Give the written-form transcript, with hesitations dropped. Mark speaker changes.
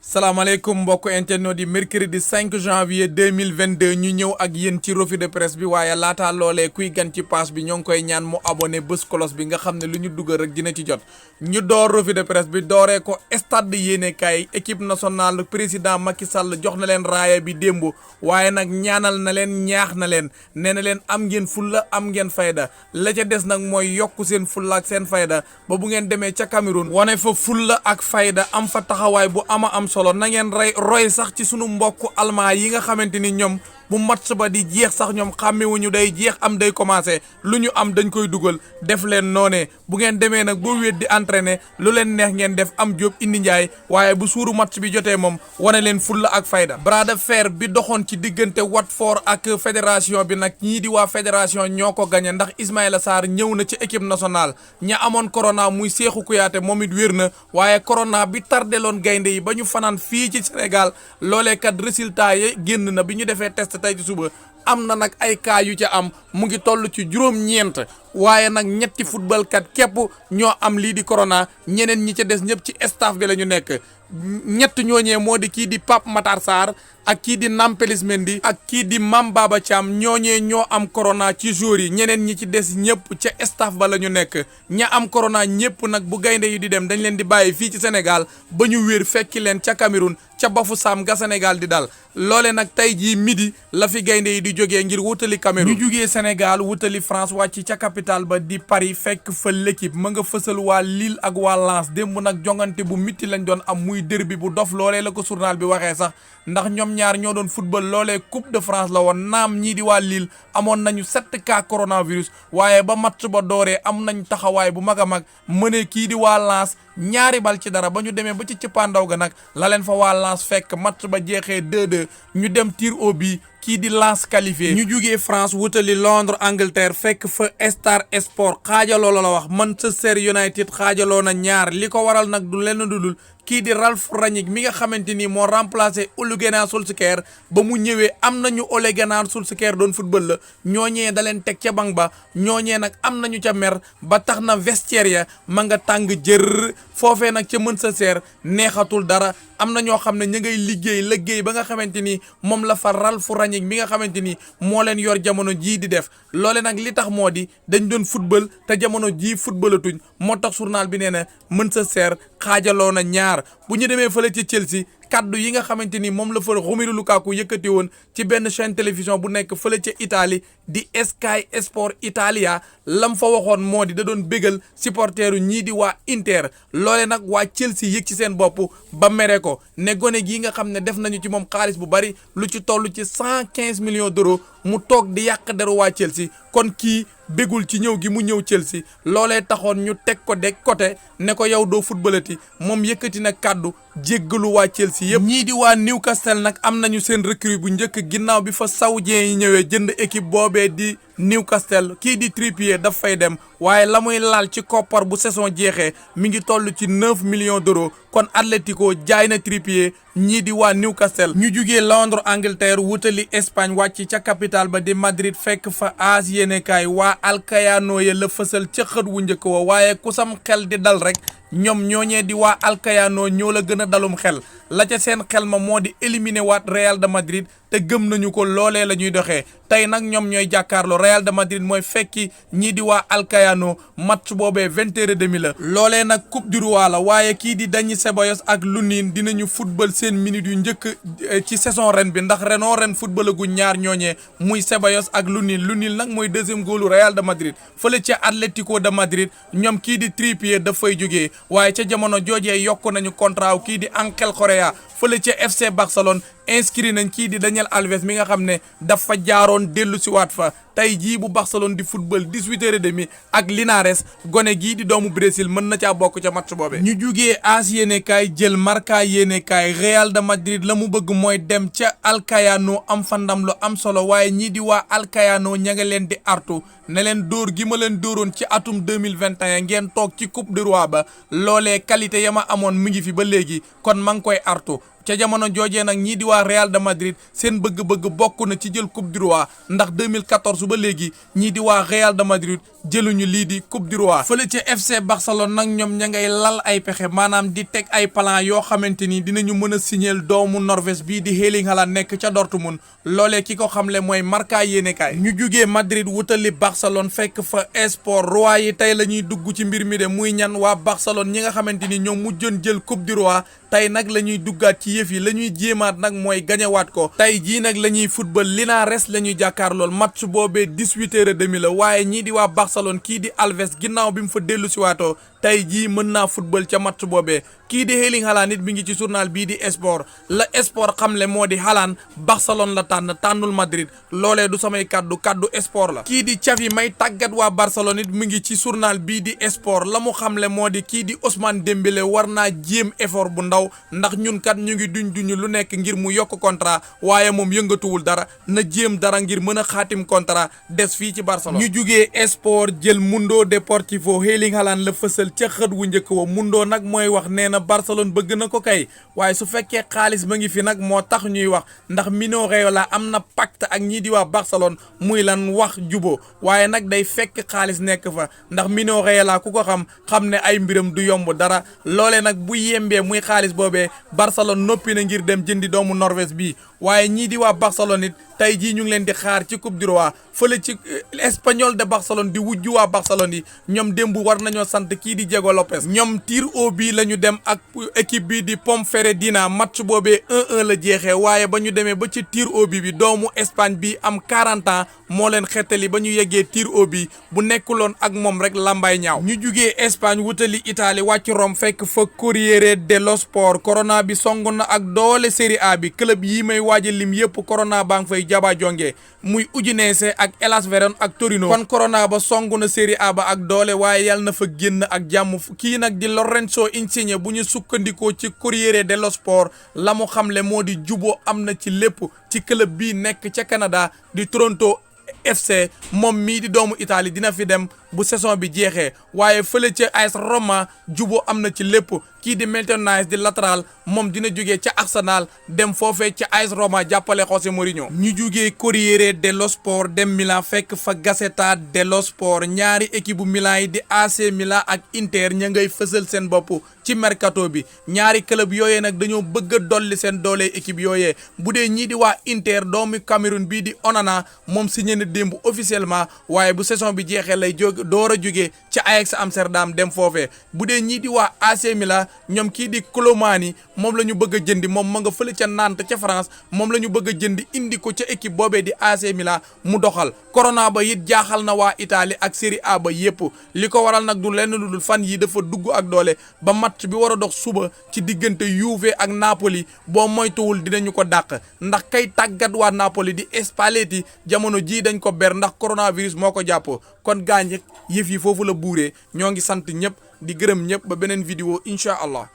Speaker 1: salaamaaleykum mbokk internet di mercredi 5 janvier 2022 ñu ñëw ak yéen ci revue de presse bi waaye laataa loolee kuy gan ci page bi ñoo ngi koy ñaan mu abonné bés kolos bi nga xam ne lu ñu dugal rek dina ci jot ñu door revue de presse bi dooree ko stade yéenekaay équipe nationale président Macky Sall jox na leen raaya bi démb waaye nag ñaanal na leen ñaax na leen nee na leen am ngeen fulla am ngeen fayda la ca des nag mooy yokku seen fulla ak seen fayda ba bu ngeen demee ca Cameroun wane fa fulla ak fayda am fa taxawaay bu am solo na ngeen roy sax ci sunu mbokku almaa yi nga xamante ni ñoom bu match ba di jeex sax ñoom xàmmewuñu day jeex am day commencé lu ñu am dañ koy dugal def leen noonee bu ngeen demee nag boo wéet di entraîner lu leen neex ngeen def am jóob indi njaay waaye bu suuru match bi jotee moom wane leen fulla ak fayda. bras de fer bi doxoon ci diggante Watford ak fédération bi nag ñii di waa fédération ñoo ko gagné ndax Ismaïla Sarr ñëw na ci équipe nationale ña amoon corona muy Cheikhou Kouyaté moom it wér na waaye corona bi tardeloon gaynde yi ba ñu fanaan fii ci Sénégal loolee kat résultat yi génn na bi ñu defee test tey ci suba am na nag ay cas yu ca am mu ngi toll ci juróom-ñeent waaye nag ñetti football kat képp ñoo am lii di corona ñeneen ñi ca des ñëpp ci staff bi la ñu nekk ñett ñooñee moo di kii di Pape Matar Sarr ak kii di Nampalys Mendy ak kii di Mame Baba Thiam ñooñee ñoo am corona ci joueurs yi ñeneen ñi ci des ñëpp ca staff ba la ñu nekk ña am corona ñëpp nag bu gaynde yi di dem dañ leen di bàyyi fii ci Sénégal ba ñu wér fekki leen ca Cameroun ca Bafoussam ga Sénégal di dal loole nag tey jii midi la fi gaynde yi di jógee ngir wutali Cameroun ñu jugee Sénégal wutali France wàcc ca capitale ba di Paris fekk fa l'équipe ma nga fësal waa Lille ak waa Lens démb nag jongante bu mitti lañ doon am muy derby bu dof loolee la ko journal bi waxee sax ndax ñoom ñaar ñoo doon football loolee coupe de France la woon naam ñii di waa Lille amoon nañu 7 cas coronavirus waaye ba match ba dooree am nañ taxawaay bu mag a mag mëne kii di waa Lens ñaari bal ci dara ba ñu demee ba ci cëppaandaw ga nag la leen fa waa Lens fekk match ba jeexee 2-2 ñu dem tir au but kii di Lens qualifié ñu jugee France wutali Londres Angleterre fekk fa Star Sport xaajaloo la wax Manchester United xaajaloo na ñaar li ko waral nag du lenn dudul kii di Ralf Rangnick mi nga xamante ni moo remplacé Ole Gunnar Solskjaer ba mu ñëwee am nañu Ole Gunnar Solskjaer doon football la ñooñee da leen teg ca banc ba ñooñee nag am nañu ca mer ba tax na vestiaire ya ma nga tàng jër foofee nag ca Manchester neexatul dara am na ñoo xam ne ñu ngay liggéey ba nga xamante ni moom la fa Ralf Rangnick mi nga xamante ni moo leen yor jamono jii di def loole nag li tax moo di dañ doon football te jamono jii footballatuñ moo tax journal bi nee na Manchester xaajaloo na ñaar bu ñu demee fële ci Chelsea kaddu yi nga xamante ni moom la fa Romelu Lukaku yëkkati woon ci benn chaîne télévision bu nekk fële ca Italie di Sky Sport Italia lam fa waxoon moo di da doon bégal supporteru ñii di waa Inter loole nag waa Chelsea yëg ci seen bopp ba mere ko ne gone gii nga xam ne def nañu ci moom xaalis bu bari lu ci toll ci 115 millions d'euros mu toog di yàq deru waa Chelsea kon kii bégul ci ñëw gi mu ñëw Chelsea loolee taxoon ñu teg ko de côté ne ko yow doo footballati moom yëkkati na kàddu jéggalu waa Chelsea yëpp ñii di waa Newcastle nag am nañu seen recrue bu njëkk ginnaaw bi fa saoudien yi ñëwee jënd équipe boobee di Newcastle kii di Trippier daf fay dem waaye la muy laal ci koppar bu saison jeexee mi ngi toll ci 9 millions d'euros kon Atlético jaay na Trippier ñii di waa Newcastle ñu jugee Londres Angleterre wutali Espagne wàcc ca capitale ba di Madrid fekk fa AS yéenekaay waa Alcayano ya la fësal ca xët wu njëkk wa waaye ku sam xel di dal rek ñoom ñooñee di waa Alcayano ñoo la gën a dalum xel la ca seen xel ma moo di éliminer waat Real de Madrid te gëm nañu ko loolee la ñuy doxee tey nag ñoom ñooy jàkkaarloo Real de Madrid mooy fekki ñii di waa Alcayano match boobee 20h30 la loolee nag coupe du roi la waaye kii di Dani Ceballos ak Lunin dinañu football seen minute yu njëkk ci saison ren bi ndax ren football gu ñaar ñooñee muy Ceballos ak Lunin nag mooy deuxième góolu Real de Madrid fële ca Atlético de Madrid ñoom kii di Trippier daf fay jógee waaye ca jamono joojee yokk nañu contrat kii di Ángel Correa fële ca FC Barcelone inscrit nañ kii di Daniel Alves mi nga xam ne dafa jaaroon dellu si waat fa tey jii bu Barcelone di football 18h30 ak Linares gone gii di doomu Brésil mën na caa bokk ca match boobee. ñu jugee AS yéenekaay jël Marca yéenekaay Real de Madrid la mu bëgg mooy dem ca Alcayano am fa ndam lu am solo waaye ñii di waa Alcayano ña nga leen di artu ne leen dóor gi ma leen dóoroon ci atum 2021 ngeen toog ci coupe du roi ba loolee qualité ya ma amoon mu ngi fi ba léegi kon ma ngi koy artu ca jamono joojee nag ñii di waa Real de Madrid seen bëgg-bëgg bokk na ci jël coupe du roi ndax 2014 ba léegi ñii di waa Real de Madrid jëluñu lii di coupe du roi. fële ca FC Barcelone nag ñoom ña ngay lal ay pexe maanaam di teg ay plan yoo xamante ni dinañu mën a signer doomu Norvège bii di Erling Haaland nekk ca Dortmund loolee ki ko xamle mooy Marca yéenekaay. ñu jugee Madrid wutali Barcelone fekk fa Esport roi yi tey la ñuy dugg ci mbir mi de muy ñan waa Barcelone ñi nga xamante ni ñoom mujjoon jël coupe du roi tey nag la ñuy duggaat ci yëf yi la ñuy jéemaat nag mooy gañewaat ko tey jii nag la ñuy football Linares la ñuy jàkkaarlool match boobee 18h30 la waaye ñii di waa Barcelone kii di Alves ginnaaw bi mu fa dellu si waatoo tey jii mën naa football ca match boobee kii di Erling Haaland nit mi ngi ci journal bii di Sport la Sport xamle moo di Haaland Barcelone la tànnul Madrid loolee du samay kaddu Sport la. kii di Xavi may tàggat waa Barcelone nit mi ngi ci journal bii di Sport la mu xamle moo di kii di Ousmane Dembélé war naa jéem effort bu ndaw ndax ñun kat ñu ngi duñ lu nekk ngir mu yokk contrat waaye moom yëngatuwul dara na jéem dara ngir mën a xaatim contrat des fii ci Barcelone. ñu jugee Sport jël Mundo Deportivo Erling Haaland la fësal ca xët wu njëkk wa Mundo nag mooy wax nee na Barcelone bëgg na ko kay waaye su fekkee xaalis ba ngi fi nag moo tax ñuy wax ndax Mino Raiola am na pacte ak ñii di waa Barcelone muy lan wax jubo waaye nag day fekk xaalis nekk fa ndax Mino Raiola ku ko xam ne ay mbiram du yomb dara loolee nag bu yembee muy xaalis boobee Barcelone noppi na ngir dem jëndi doomu Norvège bii waaye ñii di waa Barcelone it tey jii ñu ngi leen di xaar ci coupe du roi fële ci Espagnol de Barcelone di wujju waa Barcelone yi ñoom démb war nañoo sant kii di Diego Lopez ñoom tir au but la ñu dem ak équipe bi di Ponferradina match boobee 1-1 la jeexee waaye ba ñu demee ba ci tir au but bi doomu Espagne bi am 40 ans moo leen xettali ba ñu yeggee tir au but bu nekkuloon ak moom rek lambay ñaaw. ñu jugee Espagne wutali Italie wàcc Rome fekk fa Corriere dello Sport corona bi song na ak doole Serie A bi club yi may waaja lim yëpp corona baa ngi fay jaba jonge muy Udinese ak Hellas Verona ak Torino kon corona ba song na Serie A ba ak doole waaye yàlla na fa génn ak jàmm kii nag di Lorenzo Insigne bu ñu sukkandikoo ci Corriere dello Sport la mu xamle moo di juboo am na ci lépp ci club bii nekk ca Canada di Toronto FC moom mii di doomu Italie dina fi dem bu saison bi jeexee waaye fële ca AS Roma juboo am na ci lépp kii di Maitland Niles di latéral moom dina jógee ca Arsenal dem foofee ca AS Roma jàppale José Mourinho. ñu jógee Corriere dello Sport dem Milan fekk fa Gazzetta dello Sport ñaari équipe bu Milan yi di AC Milan ak Inter ña ngay fësal seen bopp ci mercato bi ñaari club yooyee nag dañoo bëgg a dolli seen doole équipe yooyee bu dee ñii di waa Inter doomu Cameroun bii di Onana moom signé na démb officiellement waaye bu saison bi jeexee lay door a jógee ci Ajax Amsterdam dem foofee bu dee ñii di waa AC Milan ñoom kii di Colomani moom la ñu bëgg a jëndi moom ma nga fële ca Nantes ca France moom la ñu bëgg a jëndi indi ko ca équipe boobee di AC Milan mu doxal corona ba it jaaxal na waa Italie ak Serie A ba yépp li ko waral nag du lenn lu dul fan yi dafa dugg ak doole ba match bi war a dox suba ci diggante Juve ak Napoli boo moytuwul dinañu ko dàq ndax kay tàggat waa Napoli di Spalletti jamono jii dañ ko ber ndax coronavirus moo ko jàpp kon gaañ yëf yi foofu la buuree ñoo ngi sant ñëpp di gërëm ñëpp ba beneen vidéo incha allah